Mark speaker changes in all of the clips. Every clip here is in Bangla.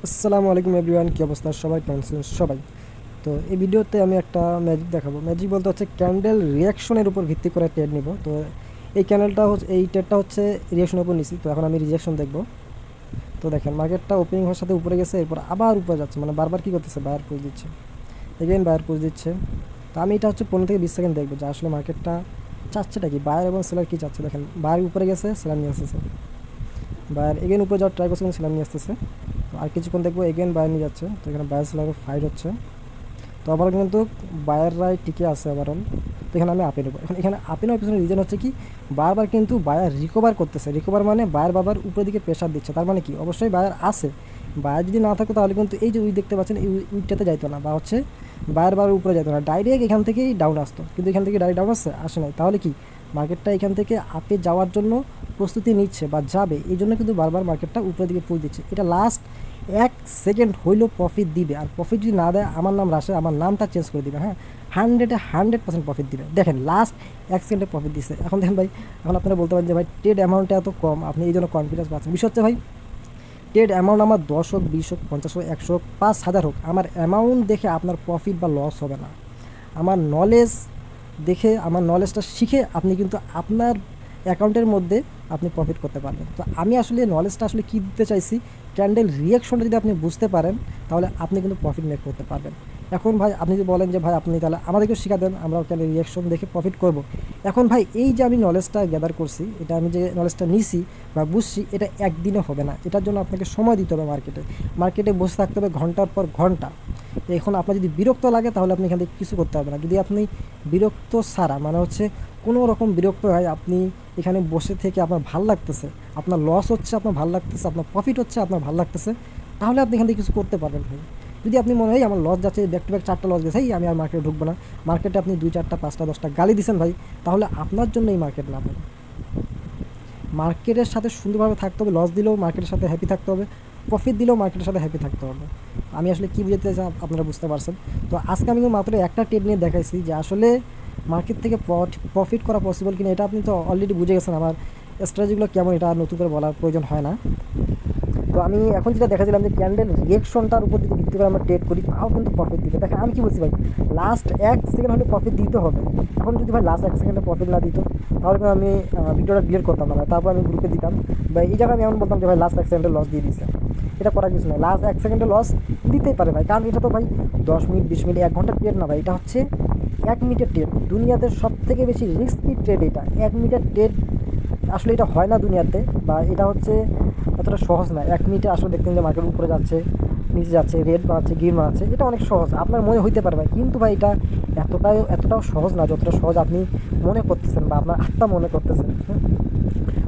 Speaker 1: আসসালামু আলাইকুম এভরিওয়ান, কী অবস্থা সবাই, কেমন আছেন সবাই? তো এই ভিডিওতে আমি একটা ম্যাজিক দেখাবো। ম্যাজিক বলতে হচ্ছে ক্যান্ডেল রিয়াকশনের উপর ভিত্তি করে ট্রেড নিব। তো এই ক্যান্ডেলটা হচ্ছে, এই ট্রেডটা হচ্ছে রিয়াকশনের উপর নিছি। তো এখন আমি রিয়াকশন দেখবো। তো দেখেন মার্কেটটা ওপেনিং হওয়ার সাথে উপরে গেছে, এরপর আবার উপরে যাচ্ছে, মানে বারবার কী করতেছে, বায়ার পুশ দিচ্ছে, এগেইন বায়ার পুশ দিচ্ছে। তো আমি এটা হচ্ছে 15 থেকে 20 সেকেন্ড দেখবো যে আসলে মার্কেটটা চাচ্ছেটা কি, বায়ার এবং সেলার কী চাচ্ছে। দেখেন বায়ার উপরে গেছে, সেলার নিয়ে আসতেছে, বায়ার এগেইন উপরে যাওয়ার ট্রাই করছে কিন্তু সেলার নিয়ে আসতেছে। আর কিছুক্ষণ দেখবো এগেন বায়ার নিয়ে যাচ্ছে। তো এখানে বায়ার সেলারের ফাইট হচ্ছে। তো আবার কিন্তু বায়াররাই টিকে আছে ওভারঅল। তো এখানে আমি আপে নেবো। এখন এখানে আপে নেওয়ার পিছনে রিজন হচ্ছে কি, বারবার কিন্তু বায়ার রিকভার করতেছে। রিকভার মানে বায়ার বারবার উপরের দিকে প্রেশার দিচ্ছে। তার মানে কি, অবশ্যই বায়ার আছে। বায়ার যদি না থাকতো তাহলে কিন্তু এই যে উইক দেখতে পাচ্ছেন, এই উইকটাতে যাইতো না, বা হচ্ছে বায়ার বার উপরে যাইতো না, ডাইরেক্ট এখান থেকেই ডাউন আসতো। কিন্তু এখান থেকে ডাইরেক্ট ডাউন আসে নাই। তাহলে কি, মার্কেটটা এখান থেকে আপে যাওয়ার জন্য প্রস্তুতি নিচ্ছে বা যাবে, এই জন্য কিন্তু বারবার মার্কেটটা উপরের দিকে পুশ দিচ্ছে। এটা লাস্ট 1 সেকেন্ড হইলেও প্রফিট দিবে। আর প্রফিট যদি না দেয়, আমার নাম রাশে, আমার নামটা চেঞ্জ করে দিবে। হ্যাঁ, 100% প্রফিট দিবে। দেখেন লাস্ট 1 সেকেন্ডে প্রফিট দিচ্ছে। এখন দেখেন ভাই, এখন আপনারা বলতে পারেন যে ভাই ট্রেড অ্যামাউন্টটা এত কম, আপনি এই জন্য কনফিডেন্স পাচ্ছেন। বিষয় হচ্ছে ভাই, ট্রেড অ্যামাউন্ট আমার 10 হোক, 20 হোক, 50 হোক, 100 হোক, 5,000 হোক, আমার অ্যামাউন্ট দেখে আপনার প্রফিট বা লস হবে না। আমার নলেজ দেখে, আমার নলেজটা শিখে আপনি কিন্তু আপনার অ্যাকাউন্টের মধ্যে আপনি প্রফিট করতে পারবেন। তো আমি আসলে নলেজটা আসলে কী দিতে চাইছি, ক্যান্ডেল রিয়াকশনটা যদি আপনি বুঝতে পারেন, তাহলে আপনি কিন্তু প্রফিট মেক করতে পারবেন। এখন ভাই আপনি যদি বলেন যে ভাই আপনি তাহলে আমাদেরকেও শিখা দেন, আমরাও ক্যান্ডেল রিয়াকশন দেখে প্রফিট করব। এখন ভাই এই যে আমি নলেজটা গ্যাদার করছি, এটা আমি যে নলেজটা নিছি বা বুঝছি, এটা একদিনে হবে না। এটার জন্য আপনাকে সময় দিতে হবে। মার্কেটে বসে থাকতে হবে ঘন্টার পর ঘন্টা। এখন আপনার যদি বিরক্ত লাগে, তাহলে আপনি এখান থেকে কিছু করতে পারবেন না। যদি আপনি বিরক্ত ছাড়া, মানে হচ্ছে কোনো রকম বিরক্ত হয়, আপনি এখানে বসে থেকে আপনার ভাল লাগতেছে, আপনার লস হচ্ছে আপনার ভাল লাগতেছে, আপনার প্রফিট হচ্ছে আপনার ভাল লাগতেছে, তাহলে আপনি এখান থেকে কিছু করতে পারবেন ভাই। যদি আপনি মনে হয় আমার লস যাচ্ছে, ব্যাক টু ব্যাক 4টা লস গেছে, আমি আর মার্কেটে ঢুকবো না, মার্কেটে আপনি 2, 4টা, 5টা, 10টা গালি দিচ্ছেন ভাই, তাহলে আপনার জন্য এই মার্কেট না ভাই। মার্কেটের সাথে সুন্দরভাবে থাকতে হবে। লস দিলেও মার্কেটের সাথে হ্যাপি থাকতে হবে, প্রফিট দিলেও মার্কেটের সাথে হ্যাপি থাকতে হবে। আমি আসলে কী বুঝাতে চাই আপনারা বুঝতে পারছেন। তো আজকে আমি মাত্র একটা ট্রেড নিয়ে দেখাইছি যে আসলে মার্কেট থেকে প্রফিট করা পসিবল কিনা। এটা আপনি তো অলরেডি বুঝে গেছেন, আমার স্ট্র্যাটেজিগুলো কেমন, এটা আর নতুন করে বলার প্রয়োজন হয় না। তো আমি এখন যেটা দেখাছিলাম যে ক্যান্ডেল রিয়েকশনটার উপর যদি ভিত্তি করে আমরা ট্রেড করি, তাও কিন্তু প্রফিট দিবে। দেখেন আমি কি বলছি ভাই, লাস্ট 1 সেকেন্ড হলে প্রফিট দিতে হবে। এখন যদি ভাই লাস্ট 1 সেকেন্ডে প্রফিট না দিত, তাহলে কিন্তু আমি ভিডিওটা ডিলিট করতাম না ভাই, তারপর আমি গ্রুপে দিতাম বা এই জায়গায় আমি এমন বলতাম যে ভাই লাস্ট 1 সেকেন্ডে লস দিয়ে দিচ্ছে। এটা করার কিছু নয়, লাস্ট 1 সেকেন্ডে লস দিতেই পারে ভাই, কারণ এটা তো ভাই 10 মিনিট, 20 মিনিট, 1 ঘন্টার ট্রেড না ভাই, এটা হচ্ছে 1 মিনিটের ট্রেড। দুনিয়াতে সব থেকে বেশি রিস্কি ট্রেড এটা। 1 মিনিটের ট্রেড আসলে এটা হয় না দুনিয়াতে, বা এটা হচ্ছে এতটা সহজ না। 1 মিনিটে আসলে দেখতেন যে মার্কেট উপরে যাচ্ছে, নিচে যাচ্ছে, রেড বানাচ্ছে, গ্রিন বানাচ্ছে, এটা অনেক সহজ আপনার মনে হইতে পারে ভাই, কিন্তু ভাই এটা এতটাও সহজ না যতটা সহজ আপনি মনে করতেছেন বা আপনার আত্মা মনে করতেছেন।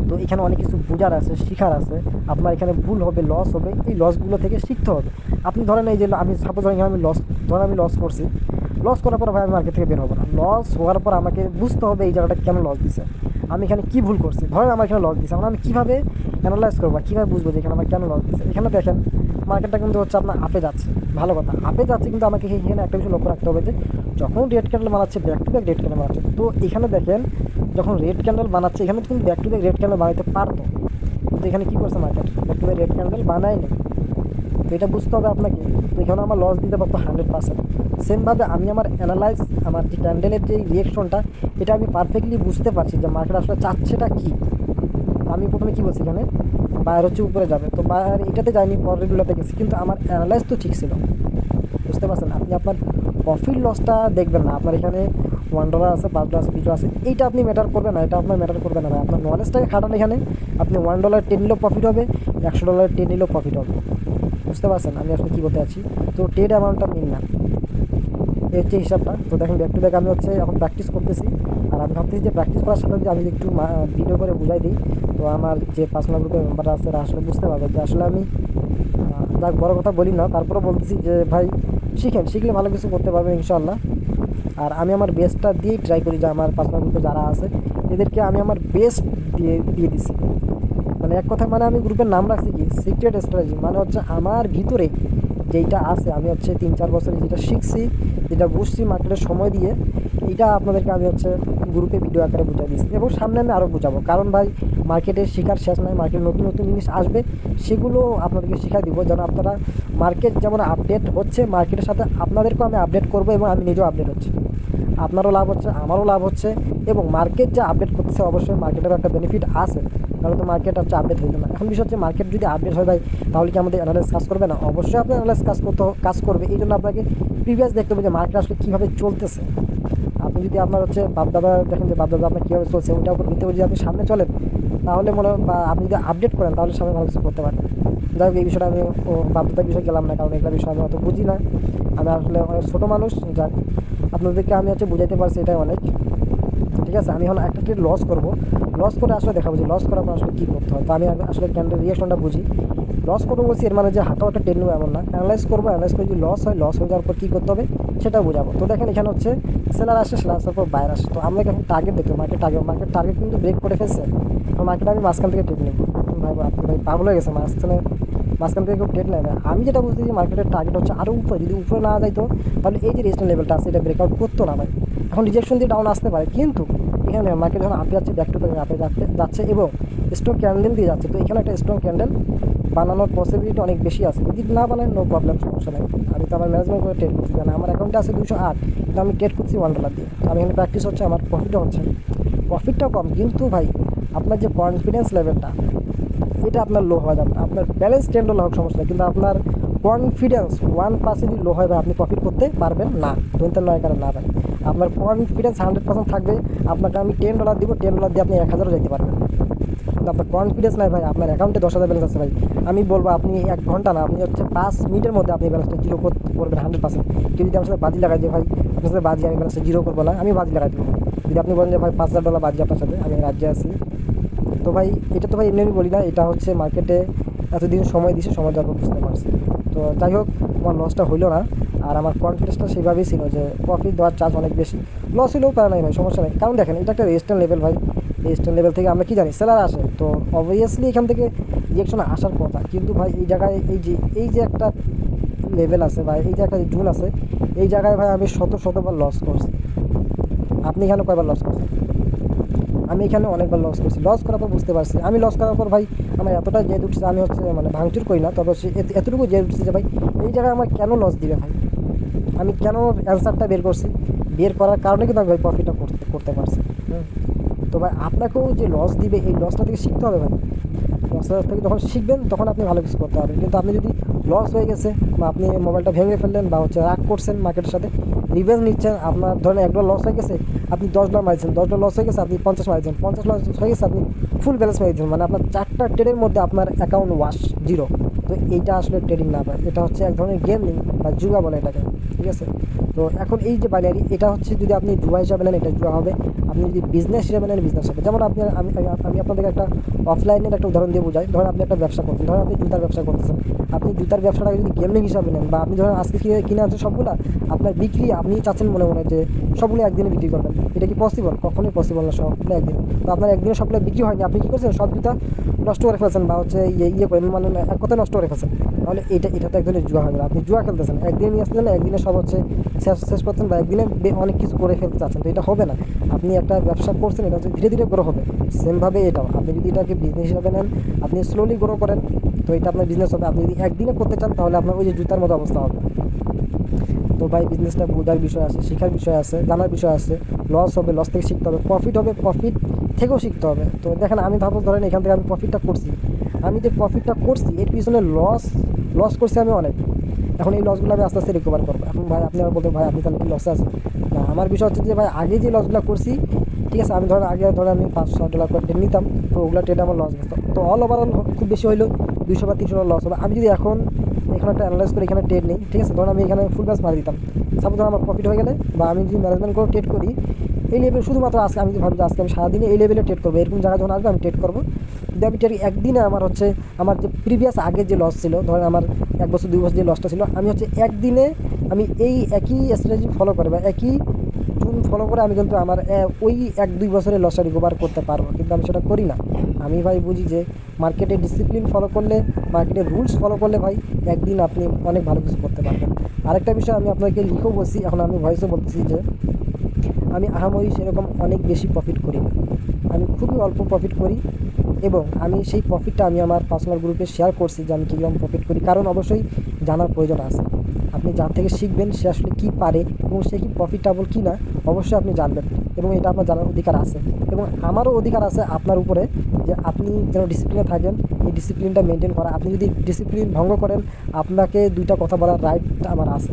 Speaker 1: তো এখানে অনেক কিছু বোঝার আছে, শিখার আছে। আপনার এখানে ভুল হবে, লস হবে, এই লসগুলো থেকে শিখতে হবে। আপনি ধরেন এই যে আমি সাপোজ ধরেন আমি লস করছি, লস করার পর ভাই আমি মার্কেট থেকে বের হবো না। লস হওয়ার পর আমাকে বুঝতে হবে এই জায়গাটা কেন লস দিছে, আমি এখানে কী ভুল করছি। ধরেন আমার এখানে লস দিছে, এখন আমি কীভাবে অ্যানালাইজ করবো, কীভাবে বুঝবো যে এখানে আমার কেন লস দিচ্ছে। এখানে দেখেন মার্কেটটা কিন্তু হচ্ছে আপনার আপে যাচ্ছে, ভালো কথা, আপে যাচ্ছে, কিন্তু আমাকে এখানে একটা বিষয় লক্ষ্য রাখতে হবে যে যখন রেড ক্যান্ডেল বানাচ্ছে, back to back red candle বানাচ্ছে। তো এখানে দেখেন যখন রেড ক্যান্ডেল বানাচ্ছে, এখানে কিন্তু back to back red candle বানাইতে পারতো, কিন্তু এখানে কী করছে market, back to back red candle বানায়নি। তো এটা বুঝতে হবে আপনাকে। তো এখানে আমার লস দিতে পারতো 100%। সেমভাবে আমি আমার অ্যানালাইজ, আমার যে ক্যান্ডেলের যে রিয়েকশনটা, এটা আমি পারফেক্টলি বুঝতে পারছি যে মার্কেট আসলে চাচ্ছেটা কী। আমি প্রথমে কী বলছি, এখানে বায়ার হচ্ছে উপরে যাবে, তো বায়ার এটাতে যায়নি, পরেরগুলোতে গেছি, কিন্তু আমার অ্যানালাইজ তো ঠিক ছিল। বুঝতে পারছেন, আপনি আপনার প্রফিট লসটা দেখবেন না। আপনার এখানে $1 আছে, $5 আছে, $20 আছে, এইটা আপনি ম্যাটার করবে না, এটা আপনার ম্যাটার করবে না ভাই। আপনার নলেজটাকে খাটান। এখানে আপনি $1 10 নিলেও প্রফিট হবে, $100 10 নিলেও প্রফিট হবে। বুঝতে পারছেন আমি আসলে কী বলতে চাচ্ছি। তো ট্রেড অ্যামাউন্টটা নিন না, এই হচ্ছে হিসাবটা। তো দেখেন ব্যাক টু ব্যাক আমি হচ্ছে এখন প্র্যাকটিস করতেছি। আর আমি ভাবতেছি যে প্র্যাকটিস করার সাথে যদি আমি একটু ভিডিও করে বুঝাই দিই, তো আমার যে পার্সোনাল গ্রুপের মেম্বাররা আছে তারা আসলে বুঝতে পারবে যে আসলে আমি যাক বড় কথা বলি না, তারপরে বলতেছি যে ভাই শিখলে ভালো কিছু করতে পারবেন ইনশাআল্লাহ। আর আমি আমার বেস্টটা দিয়েই ট্রাই করি, যে আমার পার্সোনাল গ্রুপে যারা আছে এদেরকে আমি আমার বেস্ট দিয়ে দিছি। মানে এক কথা, মানে আমি গ্রুপের নাম রাখছি কি সিক্রেট স্ট্র্যাটেজি, মানে হচ্ছে আমার ভিতরে যেইটা আছে, আমি হচ্ছে 3-4 বছরে যেটা শিখছি, যেটা বুঝছি মার্কেটের সময় দিয়ে, এইটা আপনাদেরকে আমি হচ্ছে গ্রুপে ভিডিও আকারে বুঝাই দিচ্ছি, এবং সামনে আমি আরও বুঝাবো। কারণ ভাই মার্কেটে শেখার শেষ নাই, মার্কেটে নতুন নতুন জিনিস আসবে, সেগুলো আপনাদেরকে শেখাই দিব যেন আপনারা মার্কেট যেমন আপডেট হচ্ছে, মার্কেটের সাথে আপনাদেরকেও আমি আপডেট করবো এবং আমি নিজেও আপডেট হচ্ছি, আপনারও লাভ হচ্ছে, আমারও লাভ হচ্ছে। এবং মার্কেট যে আপডেট করতেছে অবশ্যই মার্কেটের একটা বেনিফিট আছে, তাহলে তো মার্কেট হচ্ছে আপডেট হইবে না। এখন বিষয় হচ্ছে মার্কেট যদি আপডেট হয় ভাই, তাহলে কি আমাদের অ্যানালাইস কাজ করবে না? অবশ্যই আপনার অ্যানালাইস কাজ করবে। এই জন্য আপনাকে প্রিভিয়াস দেখতে হবে যে মার্কেট আসলে কীভাবে চলতেছে। আপনি যদি আপনার হচ্ছে বাপদাদা দেখেন যে বাপদাদা আপনার কীভাবে চলছে, ওইটার উপর ভিত্তি করে যদি আপনি সামনে চলেন, তাহলে মনে হয় বা আপনি যদি আপডেট করেন তাহলে সামনে ভালো কিছু করতে পারেন। যাই হোক, এই বিষয়টা আমি বাপদাদার বিষয়ে গেলাম না, কারণ এগুলো বিষয়ে আমি অত বুঝি না, আমি আসলে অনেক ছোটো মানুষ। যাক, আপনাদেরকে আমি হচ্ছে বুঝাইতে পারছি, এটাই অনেক। ঠিক আছে, আমি এখন একটা ট্রেড লস করবো, লস করে আসলে দেখাবো যে লস করার পর আসলে কী করতে হয়। তো আমি আসলে ক্যান্ডেল রিয়াকশনটা বুঝি। লস করবো বলছি এর মানে যে হাঁটাও একটা ট্রেড নেবো এমন না, অ্যানালাইজ করবো, অ্যানালাইজ করে যদি লস হয়, লস হয়ে যাওয়ার পর কী করতে হবে সেটাও বোঝাবো। তো দেখেন এখানে হচ্ছে সেলার আসে, সেলার আসার পর বাইরে আসে। তো আমরা এখন টার্গেট দেখবো, মার্কেট টার্গেট কিন্তু ব্রেক করে ফেলছে। মার্কেট আমি মাঝখান থেকে ট্রেড নেবো। ভাই পাগল হয়ে গেছে, মাঝখান থেকে কেউ ট্রেড নেয় না। আমি যেটা বুঝতে যে মার্কেটের টার্গেট হচ্ছে আরও উপরে, যদি উপরে না যাইতো তাহলে এই যে রেজিস্ট্যান্স লেভেলটা আছে এটা ব্রেকআউট করতো না ভাই। এখন রিজেকশন দিয়ে ডাউন আসতে পারে, কিন্তু এখানে মার্কেট যখন আপে যাচ্ছে, ব্যাক টু ব্যাক আপে যাচ্ছে এবং স্ট্রং ক্যান্ডেল দিয়ে যাচ্ছে। তো এখানে একটা স্ট্রং ক্যান্ডেল বানানোর পসিবিলিটি অনেক বেশি আছে। যদি না বানায় নো প্রবলেম, সমস্যা নেই। আমি তো আমার ম্যানেজমেন্ট করে ট্রেড করছি, কারণ আমার অ্যাকাউন্টে আছে 208, কিন্তু আমি ট্রেড করছি $1 দিয়ে। আমি এখানে প্র্যাকটিস হচ্ছে, আমার প্রফিটও হচ্ছে, প্রফিটটাও কম, কিন্তু ভাই আপনার যে কনফিডেন্স লেভেলটা এটা আপনার লো হওয়া যাবে। আপনার ব্যালেন্স ট্রেন্ডও হোক সমস্যা নেই, কিন্তু আপনার কনফিডেন্স 1% লো হয় ভাই, আপনি প্রফিট করতে পারবেন না। ধরতে নয় কারণ না ভাই, আপনার কনফিডেন্স 100% থাকবে। আপনাকে আমি $10 দিব, $10 দিয়ে আপনি 1000ও যেতে পারবেন। কিন্তু আপনার কনফিডেন্স নাই ভাই, আপনার অ্যাকাউন্টে 10,000 ব্যালেন্স আছে ভাই, আমি বলবো আপনি 1 ঘন্টা না, আপনি হচ্ছে 5 মিনিটের মধ্যে আপনি ব্যালেন্সটা জিরো করবেন 100%। কেউ যদি আমার সাথে বাজি লাগাই যে ভাই আপনার সাথে বাজি, আমি ব্যালেন্সটা জিরো করবো না, আমি বাজি লাগাই দেবো। যদি আপনি বলেন যে ভাই $5,000 বাজি আপনার সাথে, আমি রাজ্যে আছি, তো ভাই এটা তো ভাই এমনি আমি বলি না, এটা হচ্ছে মার্কেটে এতদিন সময় দিয়েছে, সময় দেওয়ার পর বুঝতে পারছি। তো যাই হোক, আমার লসটা হইলো না, আর আমার কনফিডেন্সটা সেইভাবেই ছিল যে প্রফিট দেওয়ার চার্জ অনেক বেশি। লস হলেও পারে নাই ভাই, সমস্যা নেই। কারণ দেখেন এটা একটা রেজিস্ট্যান্স লেভেল ভাই, রেজিস্ট্যান্স লেভেল থেকে আমরা কি জানি সেলার আসে, তো অবভিয়াসলি এখান থেকে রিয়েকশন আসার কথা। কিন্তু ভাই এই জায়গায় এই যে একটা লেভেল আছে ভাই, এই যে একটা জুন আছে, এই জায়গায় ভাই আমি শতবার লস করছি। আপনি এখানে কয়বার লস করছেন? আমি এখানে অনেকবার লস করছি। লস করার পর বুঝতে পারছি, আমি লস করার পর ভাই আমার এতটা জেদ উঠছে, আমি হচ্ছে মানে ভাঙচুর করি না, তবে এতটুকু জেদ উঠছে যে ভাই এই জায়গায় আমার কেন লস দিবে ভাই, আমি কেন অ্যান্সারটা বের করছি, বের করার কারণে কিন্তু আমি ভাই প্রফিটটা করতে পারছি। তো ভাই আপনাকেও যে লস দিবে, এই লসটা থেকে শিখতে হবে ভাই। লসটা থেকে যখন শিখবেন তখন আপনি ভালো কিছু করতে পারবেন। কিন্তু আপনি যদি লস হয়ে গেছে বা আপনি মোবাইলটা ভেঙে ফেললেন বা হচ্ছে রাগ করছেন মার্কেটের সাথে, রিভেঞ্জ নিচ্ছেন, আপনার ধরেন $1 লস হয়ে গেছে, আপনি $10 মারিয়েছেন, $10 লস হয়ে গেছে, আপনি 50 মারিয়েছেন, 50 লস হয়ে গেছে, আপনি ফুল ব্যালেন্স মারিয়েছেন, মানে আপনার 4টা ট্রেডের মধ্যে আপনার অ্যাকাউন্ট ওয়াশ, জিরো। তো এইটা আসলে ট্রেডিং না ভাই, এটা হচ্ছে এক ধরনের গেমিং বা জুয়া বলে এটাকে, ঠিক আছে? তো এখন এই যে বাইনারি, এটা হচ্ছে যদি আপনি জুয়া হিসাবে নেন এটা জুয়া হবে, আপনি যদি বিজনেস হিসাবে নেন বিজনেস হবে। যেমন আমি আপনাদেরকে একটা অফলাইনের একটা উদাহরণ দিয়ে বোঝাই। ধরেন আপনি একটা ব্যবসা করছেন, ধরেন আপনি জুতার ব্যবসা করতেছেন, আপনি জুতার ব্যবসাটাকে যদি গেমিং হিসাবে নেন, বা আপনি ধরেন আজকে কিনে আনছেন সবগুলা, আপনার বিক্রি আপনি চাচ্ছেন মনে মনে যে সবগুলো একদিনে বিক্রি করবেন, এটা কি পসিবল? কখনোই পসিবল না সবগুলো একদিনে। তো আপনার একদিনে সবগুলো বিক্রি হয়নি, আপনি কী করছেন, সব জুতা নষ্ট করে ফেলছেন, বা হচ্ছে করে মানে এক কথায় নষ্ট করে ফেলছেন, তাহলে এটা তো এক ধরনের জুয়া হবে। আপনি জুয়া খেলতেছেন, একদিনে নিয়ে আসতেছেন, একদিনে সব হচ্ছে শেষ করছেন, বা একদিনে অনেক কিছু করে ফেলতে চাচ্ছেন, তো এটা হবে না। আপনি একটা ব্যবসা করছেন, এটা হচ্ছে ধীরে ধীরে গ্রো হবে। সেমভাবে এটাও আপনি যদি এটাকে বিজনেস হিসাবে নেন, আপনি স্লোলি গ্রো করেন, তো এটা আপনার বিজনেস হবে। আপনি যদি একদিনে করতে চান তাহলে আপনার ওই যে জুতার মতো অবস্থা হবে। তো ভাই বিজনেসটা বোঝার বিষয় আছে, শেখার বিষয় আছে, জানার বিষয় আছে। লস হবে, লস থেকে শিখতে হবে, প্রফিট হবে, প্রফিট থেকেও শিখতে হবে। তো দেখেন আমি ধরেন এখান থেকে আমি প্রফিটটা করছি, আমি যে প্রফিটটা করছি এর পিছনে লস করছি আমি অনেক। এখন এই লসগুলো আমি আস্তে আস্তে রিকভার করবো। এখন ভাই আপনি আমার বলতে ভাই আপনি তাহলে কি লসে আছেন? না, আমার বিষয় হচ্ছে যে ভাই আগে যে লসগুলো করছি, ঠিক আছে, আমি আগে আমি $500 করে ট্রেড নিতাম, তো ওগুলো ট্রেডে আমার লস গেছে। তো অল ওভারঅল খুব বেশি হইলো 200 বা 300 লস হবে। আমি যদি এখন এখানে একটা অ্যানালাইজ করে এখানে ট্রেড নেই, ঠিক আছে, ধরুন আমি এখানে ফুল ব্যাস মারি দিতাম, সাপোজ আমার প্রফিট হয়ে গেলে, বা আমি যদি ম্যানেজমেন্ট করে ট্রেড করি এই লেভেল, শুধুমাত্র আজকে আমি যদি ভাবি যে আজকে আমি সারাদিনে এই লেভেলে ট্রেড করবো, এরকম জায়গায় যখন আসবে আমি ট্রেড করবো, যদি আমি ট্রেড একদিনে আমার হচ্ছে আমার যে প্রিভিয়াস আগের যে লস ছিল, ধরেন আমার 1 বছর 2 বছর যে লসটা ছিল, আমি হচ্ছে একদিনে আমি এই একই স্ট্র্যাটেজি ফলো করে বা একই জুন ফলো করে আমি কিন্তু আমার ওই 1-2 বছরের লসটা রিকভার করতে পারবো। কিন্তু আমি সেটা করি না। আমি ভাই বুঝি যে মার্কেটে ডিসিপ্লিন ফলো করলে, মার্কেটের রুলস ফলো করলে ভাই একদিন আপনি অনেক ভালো কিছু করতে পারবেন। আরেকটা বিষয় আমি আপনাকে লিখেও বলছি, এখন আমি ভয়েসও বলতেছি যে আমি আহামরি সেরকম অনেক বেশি প্রফিট করি না, আমি খুবই অল্প প্রফিট করি এবং আমি সেই প্রফিটটা আমি আমার পার্সোনাল গ্রুপে শেয়ার করছি যে আমি কীরকম প্রফিট করি, কারণ অবশ্যই জানার প্রয়োজন আছে। আপনি যার থেকে শিখবেন সে আসলে কী পারে এবং সে কি প্রফিটেবল কি না অবশ্যই আপনি জানবেন, এবং এটা আপনার জানার অধিকার আছে। এবং আমারও অধিকার আছে আপনার উপরে যে আপনি যেন ডিসিপ্লিনে থাকেন, এই ডিসিপ্লিনটা মেনটেন করা। আপনি যদি ডিসিপ্লিন ভঙ্গ করেন আপনাকে দুইটা কথা বলার রাইট আমার আছে।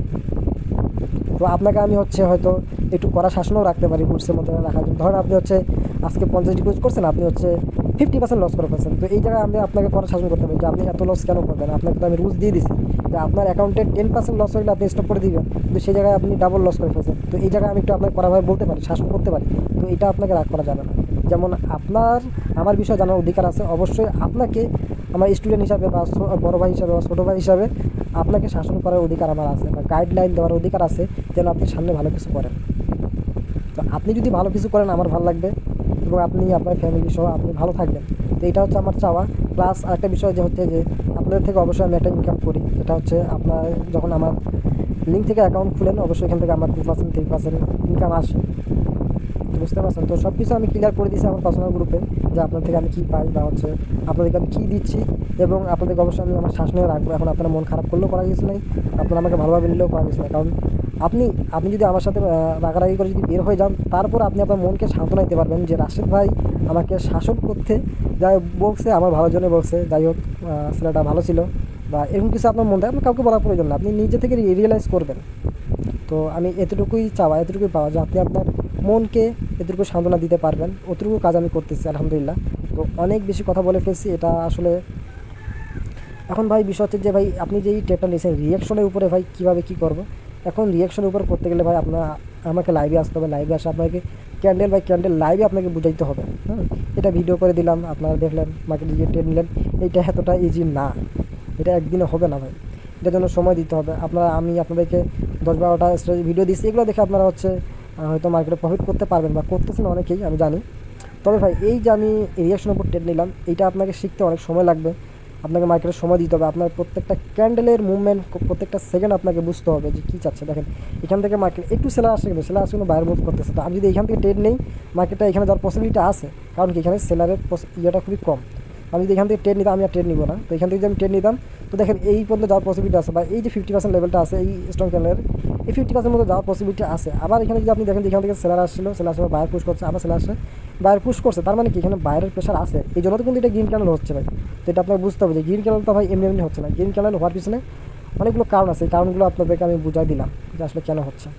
Speaker 1: তো আপনাকে আমি হয়তো একটু কড়া শাসনও রাখতে পারি রুলসের মধ্যে রাখার জন্য। ধরেন আপনি আজকে 50 ডিপোজিট করছেন, আপনি 50% লস করে ফেলছেন, তো এই জায়গায় আমি আপনাকে কড়া শাসন করতে পারি যে আপনি এত লস কেন করবেন। আপনাকে তো আমি রুলস দিয়ে দিছি যে আপনার অ্যাকাউন্টে 10% লস হলে আপনি স্টপ করে দিবেন, কিন্তু সেই জায়গায় আপনি ডাবল লস করে ফেলছেন। তো এই জায়গায় আমি একটু আপনাকে কড়াভাবে বলতে পারি, শাসন করতে পারি। তো এটা আপনাকে রাগ করা যাবে না। যেমন আমার বিষয়ে জানার অধিকার আছে, অবশ্যই আপনাকে আমার স্টুডেন্ট হিসাবে বা বড় ভাই হিসাবে বা ছোটো ভাই হিসাবে আপনাকে শাসন করার অধিকার আমার আছে, বা গাইডলাইন দেওয়ার অধিকার আছে যেন আপনি সামনে ভালো কিছু করেন। তো আপনি যদি ভালো কিছু করেন আমার ভালো লাগবে, এবং আপনি আপনার ফ্যামিলি সহ আপনি ভালো থাকবেন। তো এটা আমার চাওয়া। প্লাস আরেকটা বিষয় যে আপনাদের থেকে অবশ্যই আমি একটা ইনকাম করি, এটা আপনার যখন আমার লিঙ্ক থেকে অ্যাকাউন্ট খুলেন অবশ্যই এখান থেকে আমার 2% 3% ইনকাম আসে, বুঝতে পারছেন। তো সব কিছু আমি ক্লিয়ার করে দিয়েছি আমার পার্সোনাল গ্রুপে যে আপনার থেকে আমি কী পাই বা আপনাদেরকে আমি কী দিচ্ছি, এবং আপনাদেরকে অবশ্যই আমি আমার শাসনে রাখবো। এখন আপনারা মন খারাপ করলেও করা কিছু নেই, আপনারা আমাকে ভালোভাবে নিলেও করা কিছু নেই, কারণ আপনি যদি আমার সাথে রাগারাগি করে যদি বের হয়ে যান, তারপর আপনি আপনার মনকে সান্ত্বনা দিতে পারবেন যে রাশেদ ভাই আমাকে শাসন করতে যাই বলছে, আমার ভালোর জন্য বলছে, যাই হোক ছেলেটা ভালো ছিল, বা এরকম কিছু আপনার মন দেয়, আপনার কাউকে বলার প্রয়োজন না, আপনি নিজে থেকে রিয়েলাইজ করবেন। তো আমি এতটুকুই পাওয়া যে আপনি আপনার মনকে এতটুকু সান্ত্বনা দিতে পারবেন, অতটুকু কাজ আমি করতেছি আলহামদুলিল্লাহ। তো অনেক বেশি কথা বলে ফেলছি, এটা আসলে এখন ভাই বিষয় হচ্ছে যে ভাই আপনি যে এই টেপটা নিয়েছেন রিয়াকশনের উপরে ভাই কীভাবে কী করব। এখন রিয়াকশনের উপর করতে গেলে ভাই আমাকে লাইভে আসতে হবে, লাইভে আসে আপনাকে ক্যান্ডেল বাই ক্যান্ডেল লাইভে আপনাকে বুঝাইতে হবে। এটা ভিডিও করে দিলাম, আপনারা দেখলেন, মার্কেটে গিয়ে ট্রেড নিলেন, এইটা এতটা ইজি না, এটা একদিনে হবে না ভাই, এটার জন্য সময় দিতে হবে। আমি আপনাদেরকে 10-12টা ভিডিও দিচ্ছি, এগুলো দেখে আপনারা হয়তো মার্কেটে প্রফিট করতে পারবেন বা করতেছেন অনেকেই, আমি জানি। তবে ভাই এই যে আমি রিয়াকশনের উপর ট্রেড নিলাম, এইটা আপনাকে শিখতে অনেক সময় লাগবে, আপনাকে মার্কেটে সময় দিতে হবে, আপনার প্রত্যেকটা ক্যান্ডেলের মুভমেন্ট প্রত্যেকটা সেকেন্ড আপনাকে বুঝতে হবে যে কী চাচ্ছে। দেখেন এখান থেকে মার্কেট একটু সেলার আসছে, কিন্তু বাইরে মুভ করতেছে, তো আমি যদি এখান থেকে ট্রেড নেই মার্কেটটা এখানে যাওয়ার পসিবিলিটি আছে, কারণ কি এখানে সেলারের ইয়েটা খুবই কম। আমি যদি এখান থেকে ট্রেড নিতাম, আমি আর ট্রেড নিব না, তো এখান থেকে যদি আমি ট্রেড নিতাম, তো দেখেন এই পর্যন্ত যাওয়ার পসিবিলিটি আছে, বা এই যে 50% লেভেলটা আছে এই স্ট্রং ক্যান্ডেলের, এই 50% মতো যাওয়ার পসিবিলিটি আছে। আবার এখানে যদি আপনি দেখেন এখান থেকে সেলার আসছিল, সেলার সময় বাইরে পুশ করছে, আবার সেলার আসে বাইরে পুশ করছে, তার মানে কি এখানে বাইরের প্রেশার আছে, এই জন্য তো কিন্তু এটা গ্রিন ক্যান্ডেল হচ্ছে ভাই। তো এটা আপনাকে বুঝতে হবে যে গ্রিন ক্যান্ডেল তো ভাই এমনি হচ্ছে না, গ্রিন ক্যান্ডেল হওয়ার পিছনে অনেকগুলো কারণ আছে, এই কারণগুলো আপনাদেরকে আমি বুঝাই দিলাম যে আসলে কেন হচ্ছে।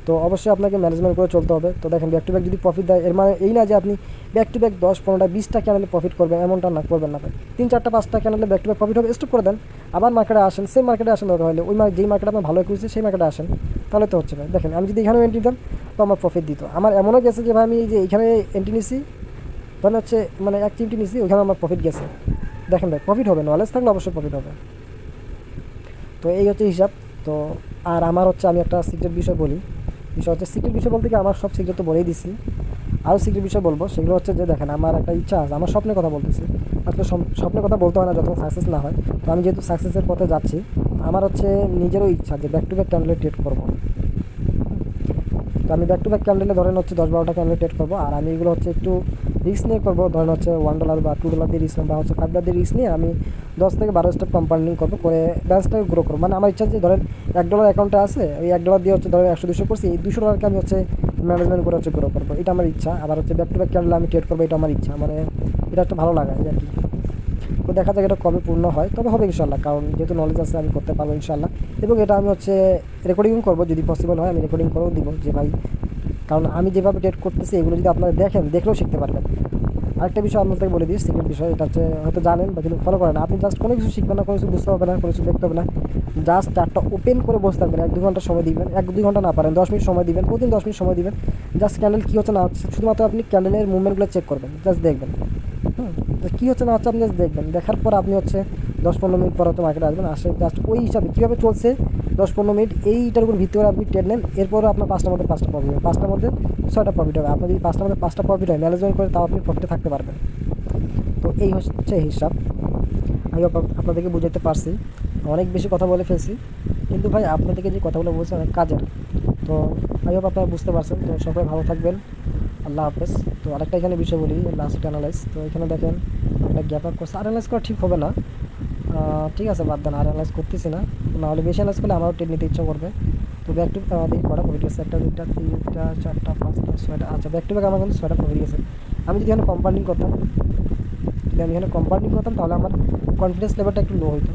Speaker 1: তো অবশ্যই আপনাকে ম্যানেজমেন্ট করে চলতে হবে। তো দেখেন ব্যাক টু ব্যাক যদি প্রফিট দেয়, এর মানে এই না যে আপনি ব্যাক টু ব্যাক 10-15টা 20টা ক্যানেলে প্রফিট করবেন, এমনটা না, করবেন না ভাই। 3-4টা 5টা ক্যানেলে ব্যাক টু ব্যাক প্রফিট হবে, স্টপ করে দেন, আবার মার্কেটে আসেন, সেম মার্কেটে আসেন, দরকার হলে ওই যেই মার্কেটে আপনার ভালো খুঁজছে সেই মার্কেটে আসেন, তাহলে তো হচ্ছে ভাই। দেখেন আমি যদি এখানেও এন্ট্রি দিতাম তো আমার প্রফিট দিত। আমার এমনও গেছে যে ভাই আমি যে এখানে এন্ট্রি নিছি, ধরেন এক চিমটি নিছি, ওইখানে আমার প্রফিট গেছে। দেখেন ভাই প্রফিট হবে, নলেজ থাকলে অবশ্যই প্রফিট হবে। তো এই হিসাব। তো আর আমার আমি একটা সিক্রেট বিষয় বলি, সিক্রেট বিষয় বলতে কি আমার সব সিক্রেট তো বলেই দিছি, আরও সিক্রেট বিষয় বলবো, সেগুলো যে দেখেন আমার একটা ইচ্ছা আছে, আমার স্বপ্নের কথা বলতেছি। আসলে স্বপ্নের কথা বলতে হয় না যতক্ষণ সাকসেস না হয়। তো আমি যেহেতু সাকসেসের পথে যাচ্ছি, আমার নিজেরও ইচ্ছা যে ব্যাক টু ব্যাক ক্যান্ডেলে ট্রেড করবো। তো আমি ব্যাক টু ব্যাক ক্যান্ডেলে ধরেন 10-12টা ক্যান্ডেল ট্রেড করবো, আর আমি এগুলো একটু রিস্ক নিয়ে করবো। ধরেন $1 বা $2 দিয়ে রিস্ক, বা $5 দিয়ে রিস্ক নিয়ে আমি 10 থেকে 12 স্টেপ কম্পাউন্ডিং করবো, করে ব্যালেন্সটাকে গ্রো করবো। মানে আমার ইচ্ছা যে ধরেন $1 অ্যাকাউন্টে আছে, ওই $1 দিয়ে ধরেন 100-200 করছি, এই $200কে আমি ম্যানেজমেন্ট করে গ্রো করবো, এটা আমার ইচ্ছা। আবার ব্যাক টু ব্যাক ক্যান্ডেলে আমি ট্রেড করবো, এটা আমার ইচ্ছা, মানে এটা একটা ভালো লাগে আর কি। তো দেখা যাক এটা কবে পূর্ণ হয়, তবে হবে ইনশাল্লাহ, কারণ যেহেতু নলেজ আছে আমি করতে পারবো ইনশাল্লাহ। এবং এটা আমি রেকর্ডিং করবো, যদি পসিবল হয় আমি রেকর্ডিং করেও দিব যে ভাই, কারণ আমি যেভাবে ট্রেড করতেছি এগুলো যদি আপনারা দেখলেও শিখতে পারবেন। আরেকটা বিষয় আপনাদের বলে দিই, সিক্রেট বিষয়, এটা হয়তো জানেন বা কিন্তু ফলো করেন। আপনি জাস্ট কোনো কিছু শিখবেন না, কোনো কিছু বুঝতে হবে না, কোনো কিছু দেখতে হবে না, জাস্ট চার্টটা ওপেন করে বসে থাকবেন, 1-2 ঘন্টা সময় দিবেন, 1-2 ঘন্টা না পারেন 10 মিনিট সময় দিবেন, প্রতিদিন 10 মিনিট সময় দিবেন। জাস্ট ক্যান্ডেল কী হচ্ছে না হচ্ছে, শুধুমাত্র আপনি ক্যান্ডেলের মুভমেন্টগুলো চেক করবেন, জাস্ট দেখবেন কী হচ্ছে না হচ্ছে, আপনি জাস্ট দেখবেন। দেখার পর আপনি 10-15 মিনিট পর মার্কেটে আসবেন, জাস্ট ওই হিসাবে কীভাবে চলছে 10-15 মিনিট এইটার উপর ভিত্তি করে আপনি ট্রেড নেন। এরপরও আপনার 5টার মধ্যে 5টা প্রফিট হবে, 5টার মধ্যে 6টা প্রফিট হবে। আপনার যদি 5টার মধ্যে 5টা প্রফিট হয়, ম্যানেজমেন্ট করে তাও আপনি প্রফিটে থাকতে পারবেন। তো এই হচ্ছে হিসাব। আমি আপনাদেরকে বুঝাতে পারছি, অনেক বেশি কথা বলে ফেলছি, কিন্তু ভাই আপনাদেরকে যে কথাগুলো বলছি অনেক কাজের। তো আপনারা বুঝতে পারছেন। তো সবাই ভালো থাকবেন, আল্লাহ হাফেজ। তো আরেকটা এখানে বিষয় বলি, লাস্ট অ্যানালাইজ। তো এখানে দেখেন আমরা গ্যাপ আপ করছে, আর অ্যানালাইজ করা ঠিক হবে না। ঠিক আছে, বাদ দেন, আর অ্যানালাইজ করতেছি না। নাহলে বেশি অ্যানালাইজ করলে আমারও ট্রেড নিতে ইচ্ছা করবে। তো ব্যাক টু দেখি কটা প্রফিট গেছে, 1টা 2টা 3টা 4টা 5টা 6টা। আচ্ছা, ব্যাক টু ব্যাক আমার কিন্তু 6টা প্রফিট গেছে। আমি যদি এখানে কম্পাউন্ডিং করতাম, তাহলে আমার কনফিডেন্স লেভেলটা একটু লো হতো।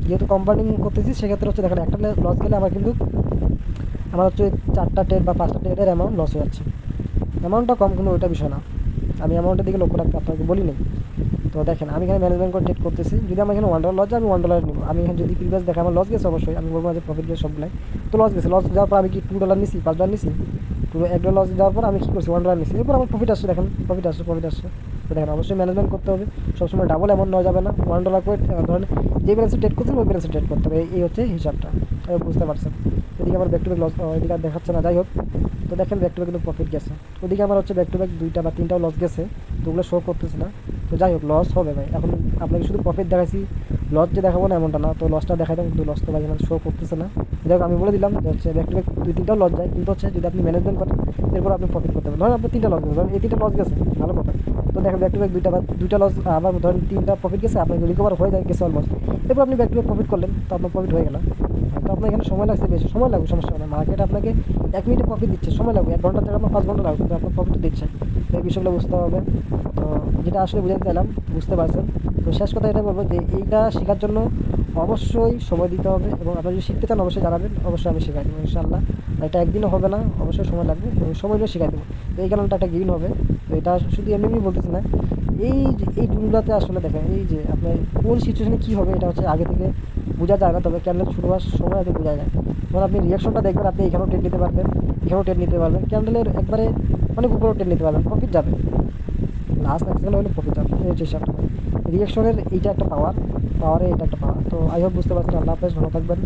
Speaker 1: যেহেতু কম্পাউন্ডিং করতেছি সেক্ষেত্রে হচ্ছে দেখেন একটা লস গেলে আমার কিন্তু আমার হচ্ছে 4টা ট্রেড বা 5টা ট্রেডের অ্যামাউন্ট লস হয়ে যাচ্ছে। অ্যামাউন্টটা কম, কিন্তু ওইটা বিষয় না, আমি অ্যামাউন্টের দিকে লক্ষ্য রাখতে আপনাকে বলি নেই। তো দেখেন আমি এখানে ম্যানেজমেন্ট করে ট্রেড করতেছি, যদি আমার এখানে $1 লস যায় আমি $1 নিব। আমি এখানে যদি প্রিভিয়াস দেখে আমার লস গেছে, অবশ্যই আমি বলবো যে প্রফিট গেছে সবগুলাই। তো লস গেছে, লস যাওয়ার পর আমি কি $2 নিছি, $5 নিছি, পুরো $1 লস যাওয়ার পর আমি কী করছি, $1 নিছি। এরপর আমার প্রফিট আসছে, দেখেন প্রফিট আসছে। তো দেখেন অবশ্যই ম্যানেজমেন্ট করতে হবে, সবসময় ডাবল অ্যামাউন্ট নেওয়া যাবে না। $1 করে ধরেন যে ব্যালেন্সে ট্রেড করছেন ওই ব্যালেন্সে ট্রেড করতে হবে, এই হচ্ছে হিসাবটা, বুঝতে পারছেন। এদিকে আমার ব্যাক টু ব্যাক লস, এদিকে আর দেখাচ্ছে না, যাই হোক। তো দেখেন ব্যাক টু ব্যাক কিন্তু প্রফিট গেছে, ওদিকে আমার হচ্ছে ব্যাক টু ব্যাক 2টা বা 3টাও লস গেছে, তো ওগুলো শো করতেছে না। তো যাই হোক, লস হবে ভাই। এখন আপনাকে শুধু প্রফিট দেখাইছি, লস যে দেখাবো না এমনটা না। তো লসটা দেখাইতাম, কিন্তু লস তো ভাই এখানে শো করতেছে না। যাই হোক, আমি বলে দিলাম যে হচ্ছে ব্যাক টু ব্যাক 2-3টাও লস যায়, কিন্তু হচ্ছে যদি আপনি ম্যানেজমেন্ট করেন এরপর আপনি প্রফিট করতে পারেন। ধরেন আপনি 3টা লস গেছে, ধরেন এই 3টা লস গেছে, ভালো কথা। তো দেখেন ব্যাক টু ব্যাক 2টা লস, আবার ধরেন 3টা প্রফিট গেছে, আপনার রিকভার হয়ে যায় গেছে অলমোস্ট। এরপর আপনি ব্যাক টু ব্যাক প্রফিট করলেন, তো আপনার প্রফিট হয়ে গেল। তো আপনার এখানে সময় লাগছে বেশি, সময় লাগবে, সমস্যা নেই। মার্কেট আপনাকে 1 মিনিটে প্রফিট দিচ্ছে, সময় লাগবে 1 ঘন্টা থেকে আপনার 5 ঘন্টা লাগবে, কিন্তু আপনার প্রফিট দিচ্ছে। তো এই বিষয়গুলো বুঝতে হবে। তো যেটা আসলে বুঝাতে চাইলাম, বুঝতে পারছেন। তো শেষ কথা এটা বলবো যে এইটা শেখার জন্য অবশ্যই সময় দিতে হবে, এবং আপনারা যদি শিখতে চান অবশ্যই জানাবেন, অবশ্যই আমি শেখাই দেবো ইনশাআল্লাহ। এটা একদিনও হবে না, অবশ্যই সময় লাগবে, এবং সময় নিয়ে শেখাই দেবো। তো এই কারণটা একটা গেইন হবে। তো এটা শুধু এমনি বলতেছি না, এই টুলগুলোতে আসলে দেখেন এই যে আপনার কোন সিচুয়েশনে কী হবে এটা হচ্ছে আগে থেকে বোঝা যায় না, তবে ক্যান্ডেল শুরু হওয়ার সময় আগে বোঝা যায়। যখন আপনি রিয়াকশনটা দেখবেন, আপনি এখানেও ট্রেড নিতে পারবেন, এখানেও ট্রেড নিতে পারবেন, ক্যান্ডেলের একবারে অনেক উপরেও ট্রেড নিতে পারবেন, প্রফিট যাবে। লাস্ট এক্সেল হলে প্রফিট যাবে, এই হচ্ছে হিসাবটা। রিয়াকশনের এইটা একটা পাওয়ারে এটা একটা পাওয়ার। তো আই হোপ বুঝতে পারছেন। আল্লাহ হাফেজ, ভালো থাকবেন।